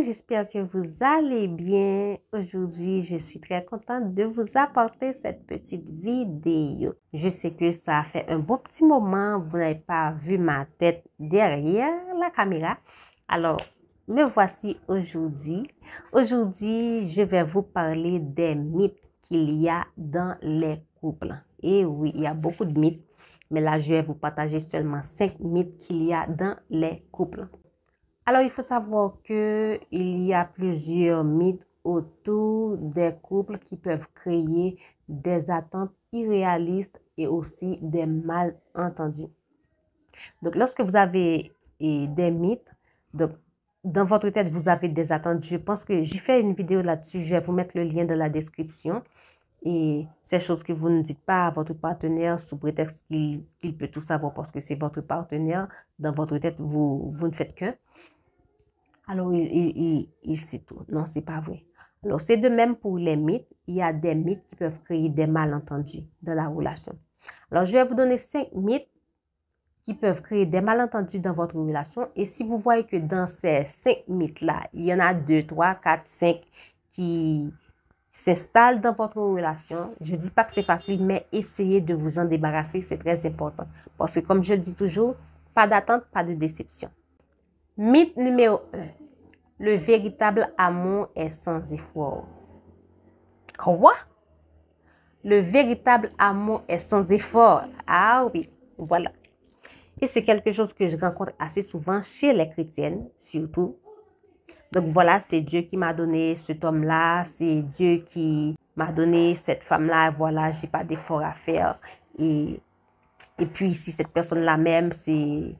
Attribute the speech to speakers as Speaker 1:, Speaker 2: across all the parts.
Speaker 1: j'espère que vous allez bien. Aujourd'hui, je suis très contente de vous apporter cette petite vidéo. Je sais que ça fait un bon petit moment, vous n'avez pas vu ma tête derrière la caméra. Alors, me voici aujourd'hui. Aujourd'hui, je vais vous parler des mythes qu'il y a dans les couples. Et oui, il y a beaucoup de mythes, mais là, je vais vous partager seulement 5 mythes qu'il y a dans les couples. Alors, il faut savoir qu'il y a plusieurs mythes autour des couples qui peuvent créer des attentes irréalistes et aussi des malentendus. Donc, lorsque vous avez des mythes, donc, dans votre tête, vous avez des attentes. Je pense que j'ai fait une vidéo là-dessus. Je vais vous mettre le lien dans la description. Et ces choses que vous ne dites pas à votre partenaire sous prétexte qu'il peut tout savoir parce que c'est votre partenaire. Dans votre tête, vous ne faites que. Alors, il sait tout. Non, c'est pas vrai. Alors, c'est de même pour les mythes. Il y a des mythes qui peuvent créer des malentendus dans la relation. Alors, je vais vous donner 5 mythes qui peuvent créer des malentendus dans votre relation. Et si vous voyez que dans ces 5 mythes-là, il y en a 2, 3, 4, 5 qui s'installent dans votre relation, je ne dis pas que c'est facile, mais essayez de vous en débarrasser. C'est très important. Parce que comme je le dis toujours, pas d'attente, pas de déception. Mythe numéro 1. Le véritable amour est sans effort. Quoi? Le véritable amour est sans effort. Ah oui, voilà. Et c'est quelque chose que je rencontre assez souvent chez les chrétiennes, surtout. Donc voilà, c'est Dieu qui m'a donné cet homme-là. C'est Dieu qui m'a donné cette femme-là. Voilà, j'ai pas d'effort à faire. Et puis si cette personne-là même, c'est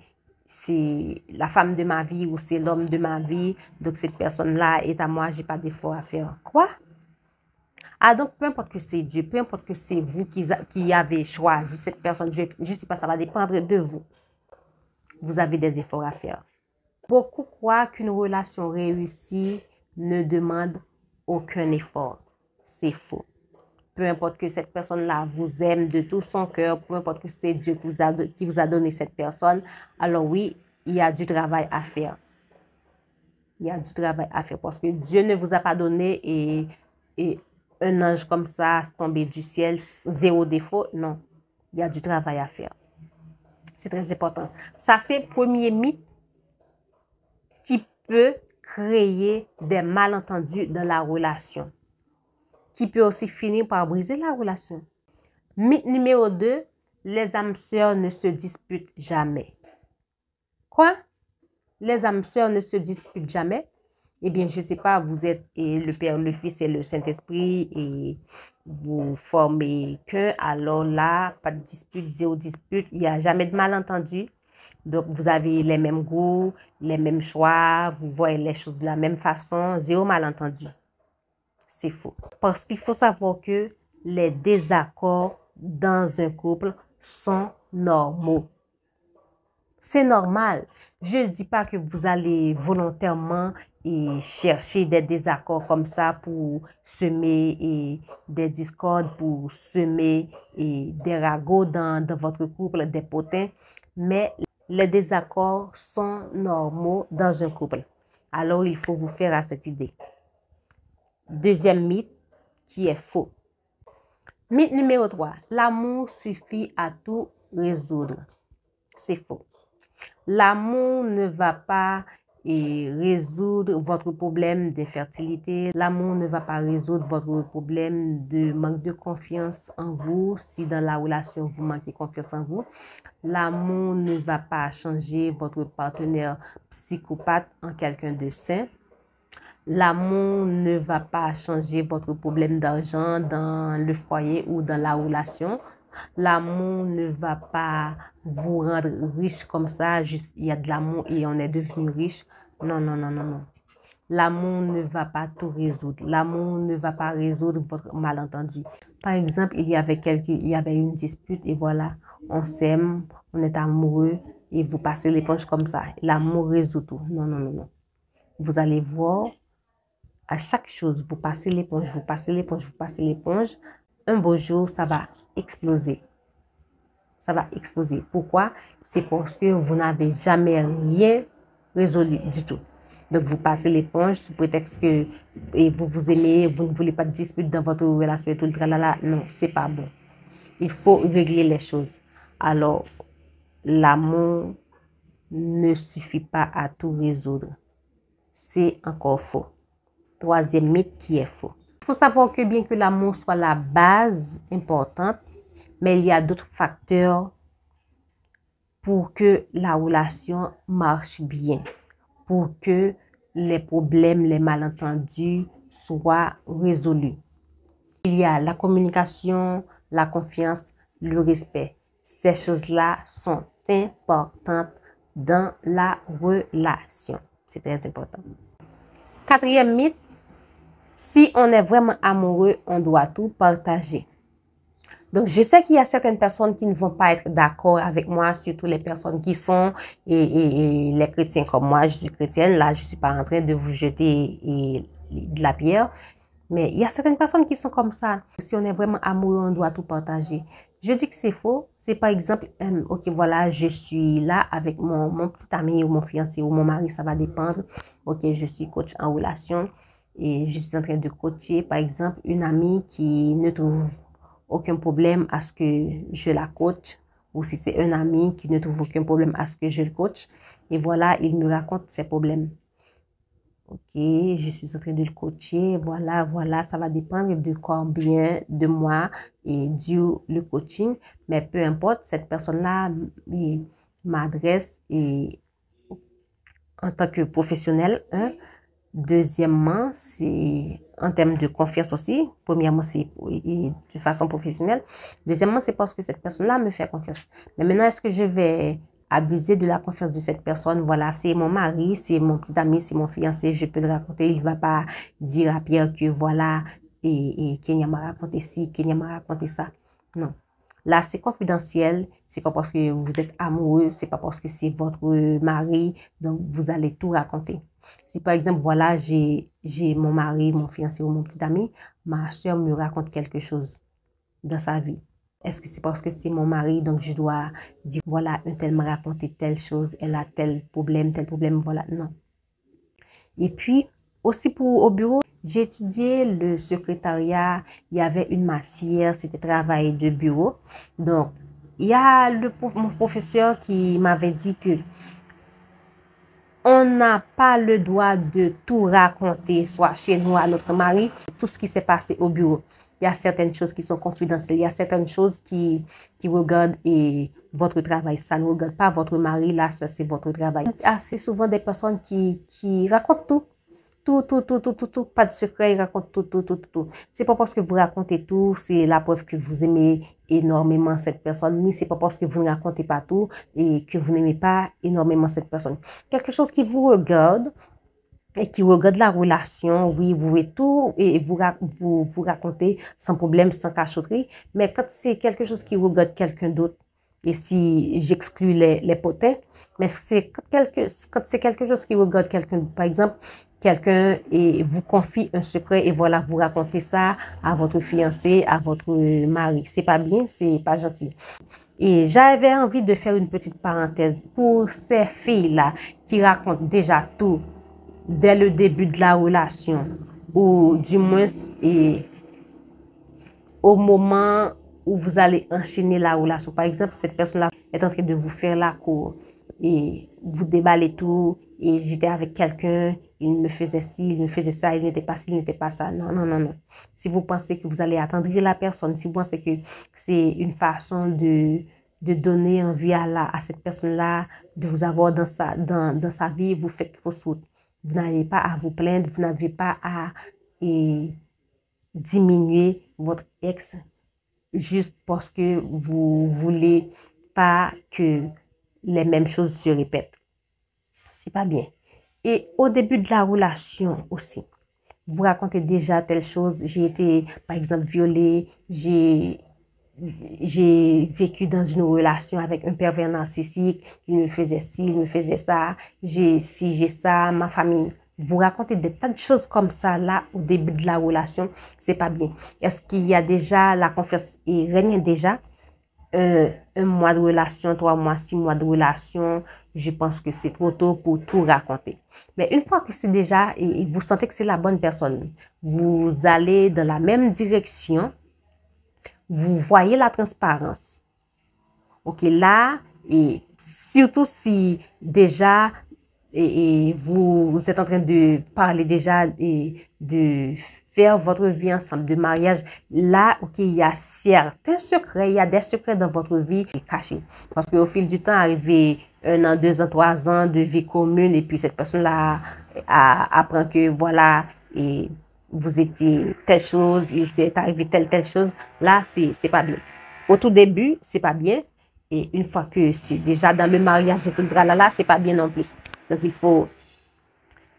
Speaker 1: la femme de ma vie ou c'est l'homme de ma vie. Donc, cette personne-là est à moi, j'ai pas d'effort à faire. Quoi? Ah, donc, peu importe que c'est Dieu, peu importe que c'est vous qui avez choisi cette personne, je ne sais pas, ça va dépendre de vous. Vous avez des efforts à faire. Beaucoup croient qu'une relation réussie ne demande aucun effort. C'est faux. Peu importe que cette personne-là vous aime de tout son cœur, peu importe que c'est Dieu qui vous a donné cette personne, alors oui, il y a du travail à faire. Il y a du travail à faire parce que Dieu ne vous a pas donné et un ange comme ça tombé du ciel, zéro défaut. Non, il y a du travail à faire. C'est très important. Ça, c'est le premier mythe qui peut créer des malentendus dans la relation, qui peut aussi finir par briser la relation. Mythe numéro 2, les âmes sœurs ne se disputent jamais. Quoi? Les âmes sœurs ne se disputent jamais? Eh bien, je ne sais pas, vous êtes le Père, le Fils et le Saint-Esprit et vous formez qu'un. Alors là, pas de dispute, zéro dispute, il n'y a jamais de malentendu. Donc, vous avez les mêmes goûts, les mêmes choix, vous voyez les choses de la même façon, zéro malentendu. C'est faux. Parce qu'il faut savoir que les désaccords dans un couple sont normaux. C'est normal. Je ne dis pas que vous allez volontairement chercher des désaccords comme ça pour semer des discordes, pour semer des ragots dans votre couple, des potins. Mais les désaccords sont normaux dans un couple. Alors, il faut vous faire à cette idée. Deuxième mythe qui est faux. Mythe numéro 3. L'amour suffit à tout résoudre. C'est faux. L'amour ne va pas résoudre votre problème d'infertilité. L'amour ne va pas résoudre votre problème de manque de confiance en vous. Si dans la relation, vous manquez confiance en vous. L'amour ne va pas changer votre partenaire psychopathe en quelqu'un de sain. L'amour ne va pas changer votre problème d'argent dans le foyer ou dans la relation. L'amour ne va pas vous rendre riche comme ça, juste il y a de l'amour et on est devenu riche. Non, non, non, non, non. L'amour ne va pas tout résoudre. L'amour ne va pas résoudre votre malentendu. Par exemple, il y avait une dispute et voilà, on s'aime, on est amoureux et vous passez l'éponge comme ça. L'amour résout tout. Non, non, non, non. Vous allez voir, à chaque chose, vous passez l'éponge, vous passez l'éponge, vous passez l'éponge. Un beau jour, ça va exploser. Ça va exploser. Pourquoi? C'est parce que vous n'avez jamais rien résolu du tout. Donc, vous passez l'éponge sous prétexte que vous vous aimez, vous ne voulez pas de dispute dans votre relation et tout le tralala. Non, c'est pas bon. Il faut régler les choses. Alors, l'amour ne suffit pas à tout résoudre. C'est encore faux. Troisième mythe qui est faux. Il faut savoir que bien que l'amour soit la base importante, mais il y a d'autres facteurs pour que la relation marche bien, pour que les problèmes, les malentendus soient résolus. Il y a la communication, la confiance, le respect. Ces choses-là sont importantes dans la relation. C'est très important. Quatrième mythe, si on est vraiment amoureux, on doit tout partager. Donc, je sais qu'il y a certaines personnes qui ne vont pas être d'accord avec moi, surtout les personnes qui sont et les chrétiens comme moi. Je suis chrétienne, là, je ne suis pas en train de vous jeter de la pierre. Mais il y a certaines personnes qui sont comme ça. Si on est vraiment amoureux, on doit tout partager. Je dis que c'est faux. C'est par exemple, ok, voilà, je suis là avec mon petit ami ou mon fiancé ou mon mari, ça va dépendre. Ok, je suis coach en relation et je suis en train de coacher, par exemple, une amie qui ne trouve aucun problème à ce que je la coach, ou si c'est un ami qui ne trouve aucun problème à ce que je le coach. Et voilà, il me raconte ses problèmes. Ok, je suis en train de le coacher. Voilà, ça va dépendre de combien de mois et dure le coaching. Mais peu importe, cette personne-là m'adresse en tant que professionnel. Deuxièmement, c'est en termes de confiance aussi. Premièrement, c'est de façon professionnelle. Deuxièmement, c'est parce que cette personne-là me fait confiance. Mais maintenant, est-ce que je vais abuser de la confiance de cette personne? Voilà, c'est mon mari, c'est mon petit ami, c'est mon fiancé, je peux le raconter. Il ne va pas dire à Pierre que voilà, et Kenya m'a raconté ci, Kenya m'a raconté ça. Non. Là, c'est confidentiel. C'est pas parce que vous êtes amoureux, c'est pas parce que c'est votre mari, donc vous allez tout raconter. Si par exemple, voilà, j'ai mon mari, mon fiancé ou mon petit ami, ma soeur me raconte quelque chose dans sa vie. Est-ce que c'est parce que c'est mon mari, donc je dois dire, voilà, un tel m'a raconté telle chose, elle a tel problème, voilà. Non. Et puis, aussi au bureau, j'ai étudié le secrétariat. Il y avait une matière, c'était travail de bureau. Donc, il y a mon professeur qui m'avait dit que on n'a pas le droit de tout raconter, soit chez nous, à notre mari, tout ce qui s'est passé au bureau. Il y a certaines choses qui sont confidentielles, il y a certaines choses qui regardent votre travail. Ça ne regarde pas votre mari, là, ça c'est votre travail. Assez souvent des personnes qui racontent tout. Tout, pas de secret, ils racontent tout. C'est pas parce que vous racontez tout, c'est la preuve que vous aimez énormément cette personne, ni c'est pas parce que vous ne racontez pas tout et que vous n'aimez pas énormément cette personne. Quelque chose qui vous regarde et qui regarde la relation, oui, vous et tout, et vous racontez sans problème, sans cachotterie, mais quand c'est quelque chose qui regarde quelqu'un d'autre, et si j'exclus les potins, mais quand c'est quelque chose qui regarde quelqu'un, par exemple, quelqu'un et vous confie un secret et voilà, vous racontez ça à votre fiancé, à votre mari. C'est pas bien, c'est pas gentil. Et j'avais envie de faire une petite parenthèse pour ces filles-là qui racontent déjà tout dès le début de la relation ou du moins au moment où vous allez enchaîner la relation. Par exemple, cette personne-là est en train de vous faire la cour et vous déballez tout et j'étais avec quelqu'un, il me faisait ci, il me faisait ça, il n'était pas ci, il n'était pas ça. Non. Si vous pensez que vous allez attendrir la personne, si vous pensez que c'est une façon de donner envie à cette personne-là, de vous avoir dans sa vie, vous faites fausse route. Vous n'avez pas à vous plaindre, vous n'avez pas à diminuer votre ex juste parce que vous voulez pas que les mêmes choses se répètent. C'est pas bien. Et au début de la relation aussi, vous racontez déjà telle chose. J'ai été, par exemple, violée. J'ai vécu dans une relation avec un pervers narcissique. Il me faisait ci, il me faisait ça. J'ai ça, ma famille. Vous racontez des tas de choses comme ça là au début de la relation. C'est pas bien. Est-ce qu'il y a déjà la confiance et règne déjà? un mois de relation, 3 mois, 6 mois de relation, je pense que c'est trop tôt pour tout raconter. Mais une fois que c'est déjà, et vous sentez que c'est la bonne personne, vous allez dans la même direction, vous voyez la transparence. OK, là, et surtout si déjà vous êtes en train de parler déjà et de faire votre vie ensemble, de mariage, là, OK, il y a certains secrets, il y a des secrets dans votre vie cachés. Parce qu'au fil du temps, arrivé 1 an, 2 ans, 3 ans de vie commune, et puis cette personne-là apprend que voilà, et vous étiez telle chose, il s'est arrivé telle chose, là, c'est pas bien. Au tout début, c'est pas bien. Et une fois que c'est déjà dans le mariage et tout le tralala, c'est pas bien non plus. Donc, il faut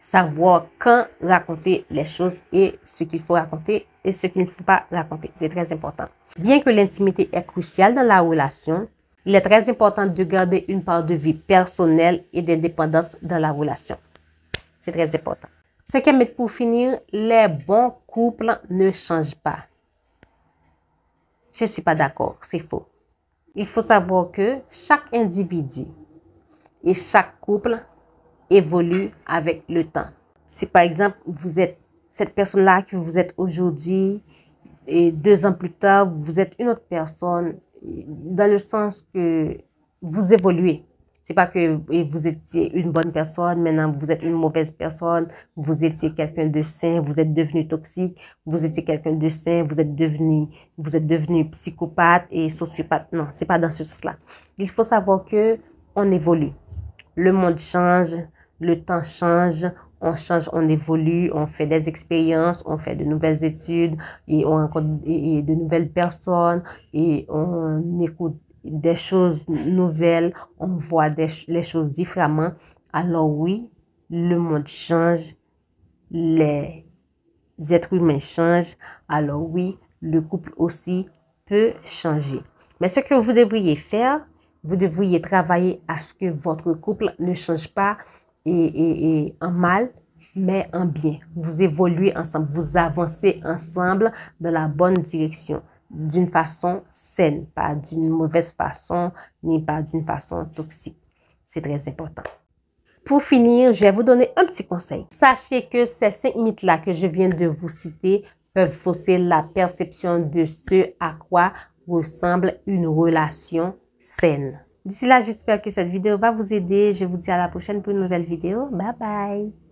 Speaker 1: savoir quand raconter les choses et ce qu'il faut raconter et ce qu'il ne faut pas raconter. C'est très important. Bien que l'intimité est cruciale dans la relation, il est très important de garder une part de vie personnelle et d'indépendance dans la relation. C'est très important. Cinquième, pour finir, les bons couples ne changent pas. Je ne suis pas d'accord, c'est faux. Il faut savoir que chaque individu et chaque couple évolue avec le temps. Si par exemple, vous êtes cette personne-là que vous êtes aujourd'hui et 2 ans plus tard, vous êtes une autre personne dans le sens que vous évoluez. C'est pas que vous étiez une bonne personne, maintenant vous êtes une mauvaise personne, vous étiez quelqu'un de sain, vous êtes devenu toxique, vous étiez quelqu'un de sain, vous êtes devenu psychopathe et sociopathe. Non, c'est pas dans ce sens-là. Il faut savoir que on évolue. Le monde change, le temps change, on évolue, on fait des expériences, on fait de nouvelles études et on rencontre de nouvelles personnes et on écoute des choses nouvelles, on voit les choses différemment. Alors oui, le monde change, les êtres humains changent. Alors oui, le couple aussi peut changer. Mais ce que vous devriez faire, vous devriez travailler à ce que votre couple ne change pas et en mal, mais en bien. Vous évoluez ensemble, vous avancez ensemble dans la bonne direction, d'une façon saine, pas d'une mauvaise façon, ni pas d'une façon toxique. C'est très important. Pour finir, je vais vous donner un petit conseil. Sachez que ces 5 mythes-là que je viens de vous citer peuvent fausser la perception de ce à quoi ressemble une relation saine. D'ici là, j'espère que cette vidéo va vous aider. Je vous dis à la prochaine pour une nouvelle vidéo. Bye bye!